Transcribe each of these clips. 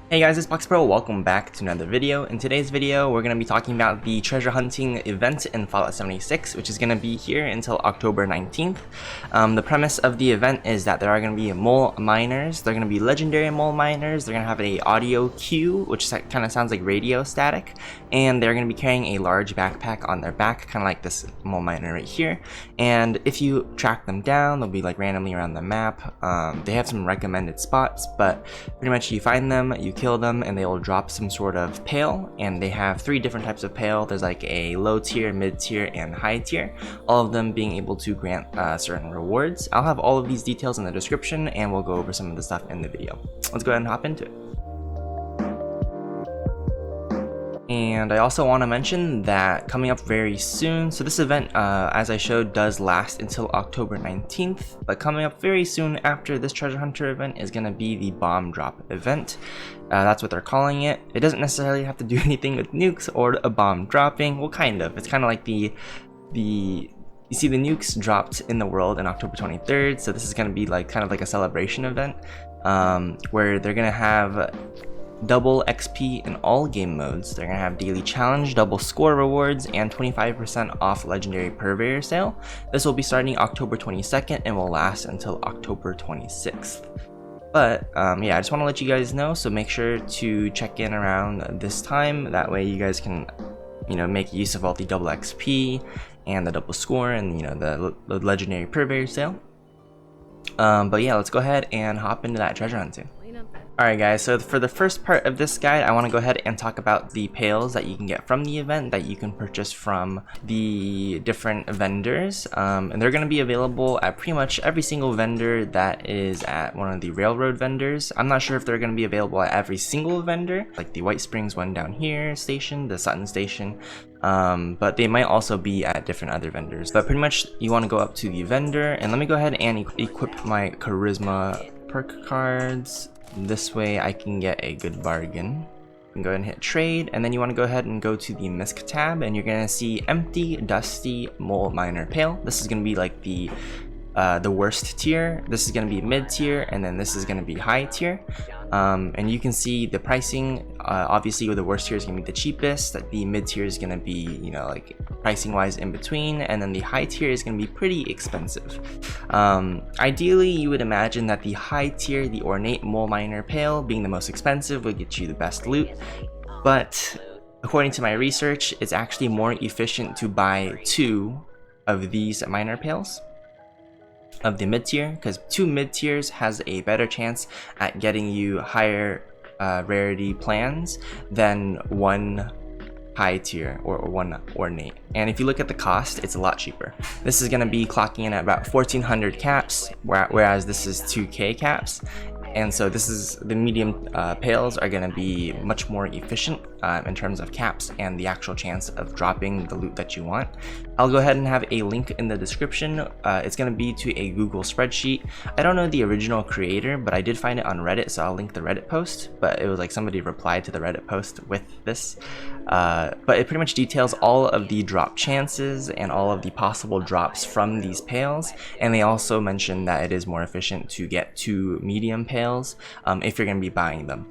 Hey guys, it's PoxiiPro. Welcome back to another video. In today's video, we're going to be talking about the treasure hunting event in Fallout 76, which is going to be here until October 19th. The premise of the event is that there are going to be mole miners. They're going to be legendary mole miners. They're going to have an audio cue, which kind of sounds like radio static, and they're going to be carrying a large backpack on their back, kind of like this mole miner right here. And if you track them down, they'll be like randomly around the map. They have some recommended spots, but pretty much you find them, you kill them, and they will drop some sort of pail. And they have 3 different types of pail. There's like a low tier, mid tier, and high tier, all of them being able to grant certain rewards. I'll have all of these details in the description, and we'll go over some of the stuff in the video. Let's go ahead and hop into it. And I also want to mention that coming up very soon, so this event, as I showed, does last until October 19th, but coming up very soon after this treasure hunter event is going to be the bomb drop event. That's what they're calling it. It doesn't necessarily have to do anything with nukes or a bomb dropping. Well, kind of. It's kind of like you see the nukes dropped in the world on October 23rd, so this is going to be like kind of like a celebration event, where they're going to have double XP in all game modes. They're gonna have daily challenge, double score rewards, and 25% off legendary purveyor sale. This will be starting October 22nd and will last until October 26th. But yeah, I just want to let you guys know, so make sure to check in around this time. That way you guys can, make use of all the double XP and the double score and the legendary purveyor sale. But yeah, let's go ahead and hop into that treasure hunting. Alright guys, so for the first part of this guide, I want to go ahead and talk about the pails that you can get from the event that you can purchase from the different vendors. And they're going to be available at pretty much every single vendor that is at one of the railroad vendors. I'm not sure if they're going to be available at every single vendor, like the White Springs one down here station, the Sutton station. But they might also be at different other vendors. But pretty much you want to go up to the vendor, and let me go ahead and equip my charisma perk cards. This way I can get a good bargain. You can go ahead and hit trade, and then you want to go ahead and go to the MISC tab, and you're going to see empty, dusty mole miner pail. This is going to be like the worst tier. This is going to be mid tier, and then this is going to be high tier. And you can see the pricing. Obviously, the worst tier is going to be the cheapest. The mid tier is going to be, like pricing wise in between, and then the high tier is going to be pretty expensive. Ideally, you would imagine that the high tier, the ornate mole miner pail, being the most expensive, would get you the best loot. But according to my research, it's actually more efficient to buy 2 of these miner pails of the mid tier, because 2 mid tiers has a better chance at getting you higher rarity plans than 1 high tier or 1 ornate. And if you look at the cost, it's a lot cheaper. This is going to be clocking in at about 1400 caps, whereas this is 2k caps. And so this is the medium pails are going to be much more efficient in terms of caps and the actual chance of dropping the loot that you want. I'll go ahead and have a link in the description. It's going to be to a Google spreadsheet. I don't know the original creator, but I did find it on Reddit, so I'll link the Reddit post. But it was like somebody replied to the Reddit post with this. But it pretty much details all of the drop chances and all of the possible drops from these pails. And they also mention that it is more efficient to get 2 medium pails if you're going to be buying them.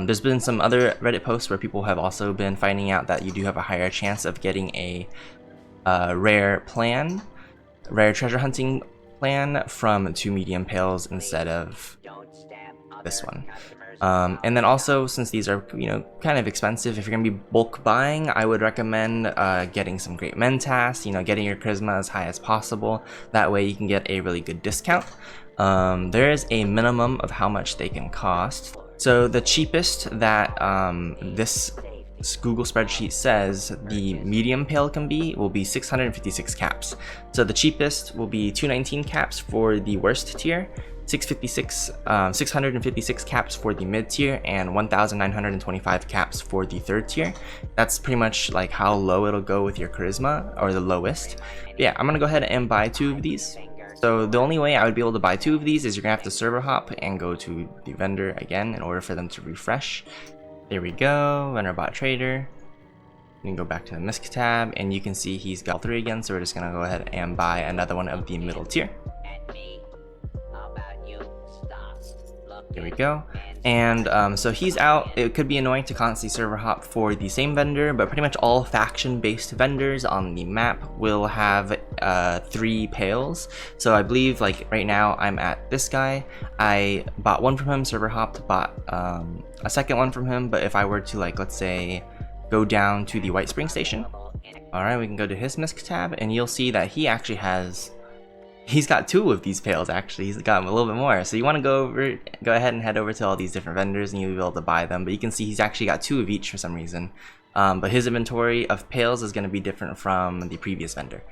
There's been some other Reddit posts where people have also been finding out that you do have a higher chance of getting a rare treasure hunting plan from 2 medium pails instead of this one. And then also, since these are kind of expensive, if you're gonna be bulk buying, I would recommend getting some great mentas, getting your charisma as high as possible. That way you can get a really good discount. There is a minimum of how much they can cost. So the cheapest that this Google spreadsheet says the medium pail will be 656 caps. So the cheapest will be 219 caps for the worst tier, 656 caps for the mid tier, and 1925 caps for the third tier. That's pretty much like how low it'll go with your charisma, or the lowest. But yeah, I'm gonna go ahead and buy 2 of these. So the only way I would be able to buy 2 of these is you're gonna have to server hop and go to the vendor again in order for them to refresh. There we go, vendor bot trader. You can go back to the MISC tab, and you can see he's got 3 again, so we're just gonna go ahead and buy another one of the middle tier. There we go. And so he's out. It could be annoying to constantly server hop for the same vendor, but pretty much all faction-based vendors on the map will have 3 pails. So I believe like right now I'm at this guy. I bought one from him, server hopped, bought a second one from him. But if I were to like, let's say, go down to the White Spring Station. Alright, we can go to his MISC tab and you'll see that he actually has... He's got 2 of these pails actually. He's got a little bit more. So you want to go ahead and head over to all these different vendors and you'll be able to buy them. But you can see he's actually got 2 of each for some reason. But his inventory of pails is going to be different from the previous vendor.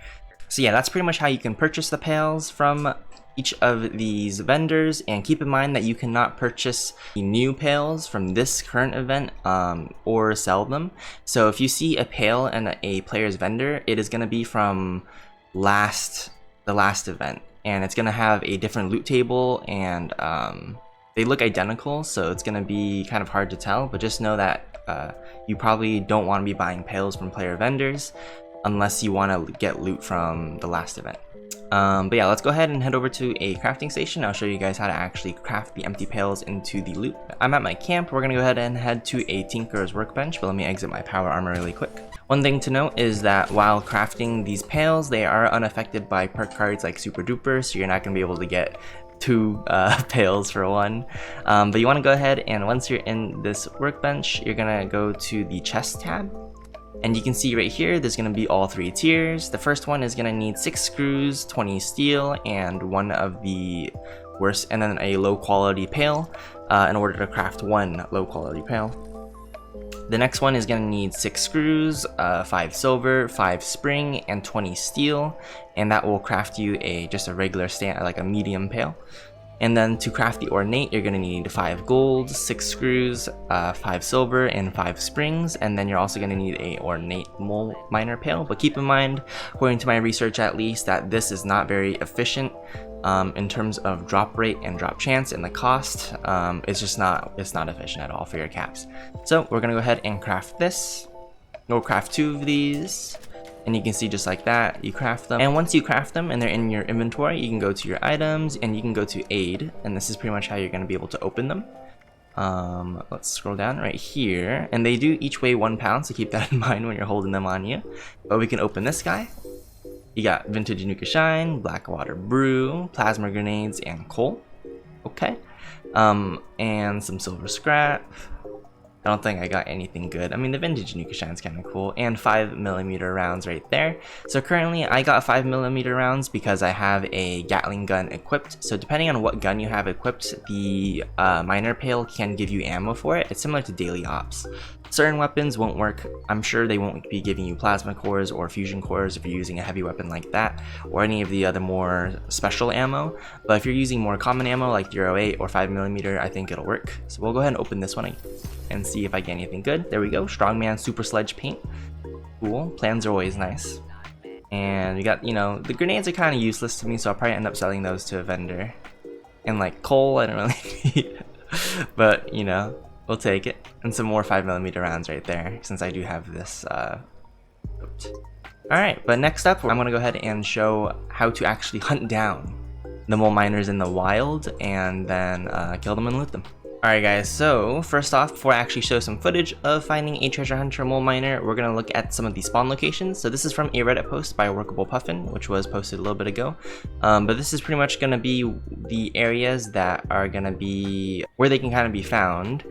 So yeah, that's pretty much how you can purchase the pails from each of these vendors. And keep in mind that you cannot purchase the new pails from this current event or sell them. So if you see a pail in a player's vendor, it is going to be from the last event, and it's gonna have a different loot table, and they look identical, so it's gonna be kind of hard to tell. But just know that you probably don't want to be buying pails from player vendors unless you want to get loot from the last event. But yeah, let's go ahead and head over to a crafting station. I'll show you guys how to actually craft the empty pails into the loot. I'm at my camp. We're gonna go ahead and head to a tinker's workbench, but let me exit my power armor really quick. One thing to note is that while crafting these pails, they are unaffected by perk cards like Super Duper, so you're not gonna be able to get 2 pails for 1. But you want to go ahead and once you're in this workbench, you're gonna go to the chest tab. And you can see right here, there's going to be all 3 tiers. The first one is going to need 6 screws, 20 steel, and one of the worst, and then a low quality pail in order to craft 1 low quality pail. The next one is going to need 6 screws, 5 silver, 5 spring, and 20 steel, and that will craft you just a regular like a medium pail. And then to craft the ornate, you're going to need 5 gold, 6 screws, 5 silver, and 5 springs. And then you're also going to need a ornate mole miner pail. But keep in mind, according to my research at least, that this is not very efficient in terms of drop rate and drop chance, and the cost. It's not efficient at all for your caps. So we're going to go ahead and craft this. We'll craft 2 of these. And you can see just like that, you craft them. And once you craft them and they're in your inventory, you can go to your items and you can go to aid. And this is pretty much how you're going to be able to open them. Let's scroll down right here. And they do each weigh 1 pound, so keep that in mind when you're holding them on you. But we can open this guy. You got vintage Nuka Shine, Blackwater Brew, plasma grenades, and coal. Okay. And some silver scrap. I don't think I got anything good. I mean, the vintage Nuka Shine's kind of cool. And 5mm rounds right there. So currently I got 5mm rounds because I have a Gatling gun equipped. So depending on what gun you have equipped, the miner pail can give you ammo for it. It's similar to daily ops. Certain weapons won't work. I'm sure they won't be giving you plasma cores or fusion cores if you're using a heavy weapon like that, or any of the other more special ammo. But if you're using more common ammo like 0.8 or 5mm, I think it'll work. So we'll go ahead and open this one and see if I get anything good. There we go. Strongman Super Sledge Paint. Cool. Plans are always nice. And we got, the grenades are kind of useless to me, so I'll probably end up selling those to a vendor. And like coal, I don't really need. But, we'll take it. And some more 5mm rounds right there, since I do have this. Alright, but next up, I'm going to go ahead and show how to actually hunt down the mole miners in the wild, and then kill them and loot them. Alright guys, so first off, before I actually show some footage of finding a treasure hunter mole miner, we're going to look at some of the spawn locations. So this is from a Reddit post by Workable Puffin, which was posted a little bit ago. But this is pretty much going to be the areas that are going to be where they can kind of be found.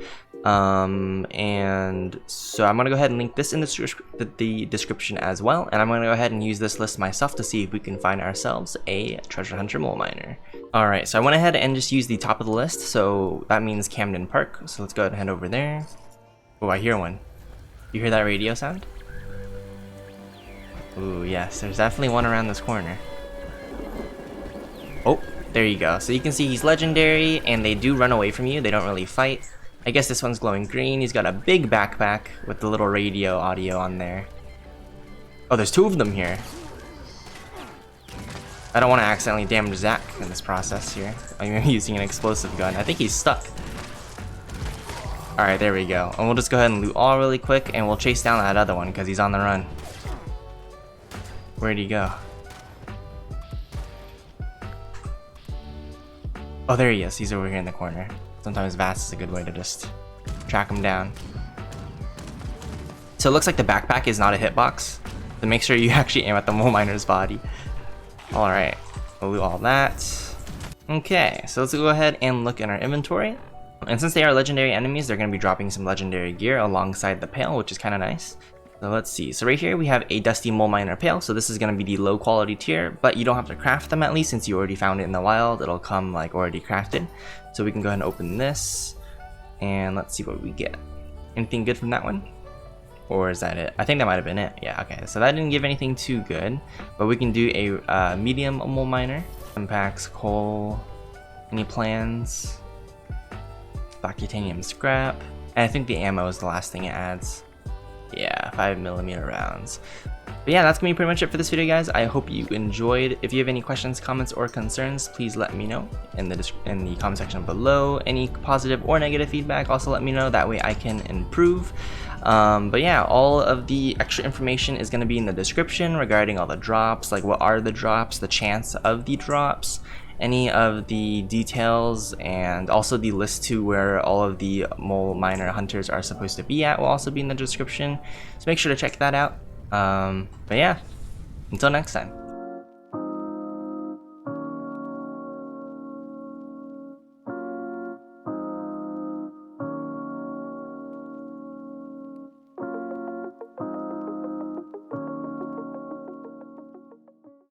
And so I'm going to go ahead and link this in the description as well. And I'm going to go ahead and use this list myself to see if we can find ourselves a treasure hunter mole miner. Alright, so I went ahead and just used the top of the list, so that means Camden Park. So let's go ahead and head over there. Oh, I hear one. You hear that radio sound? Ooh, yes, there's definitely one around this corner. Oh, there you go. So you can see he's legendary, and they do run away from you. They don't really fight. I guess this one's glowing green. He's got a big backpack with the little radio audio on there. Oh, there's 2 of them here. I don't want to accidentally damage Zach in this process here. I'm using an explosive gun. I think he's stuck. Alright, there we go. And we'll just go ahead and loot all really quick, and we'll chase down that other one because he's on the run. Where'd he go? Oh, there he is. He's over here in the corner. Sometimes VATS is a good way to just track them down. So it looks like the backpack is not a hitbox, so make sure you actually aim at the mole miner's body. Alright, we'll do all that. Okay, so let's go ahead and look in our inventory. And since they are legendary enemies, they're going to be dropping some legendary gear alongside the pail, which is kind of nice. So let's see. So right here we have a dusty mole miner pail. So this is going to be the low quality tier, but you don't have to craft them, at least since you already found it in the wild. It'll come like already crafted. So we can go ahead and open this and let's see what we get. Anything good from that one? Or is that it? I think that might have been it. Yeah, okay. So that didn't give anything too good, but we can do a medium mole miner. Impacts, coal, any plans, black titanium scrap, and I think the ammo is the last thing it adds. Yeah, 5mm rounds. But yeah, that's gonna be pretty much it for this video, guys. I hope you enjoyed. If you have any questions, comments, or concerns, please let me know in the comment section below. Any positive or negative feedback, also let me know. That way I can improve. But yeah, all of the extra information is going to be in the description regarding all the drops, like what are the drops, the chance of the drops, any of the details, and also the list to where all of the mole miner hunters are supposed to be at will also be in the description. So make sure to check that out. But yeah, until next time.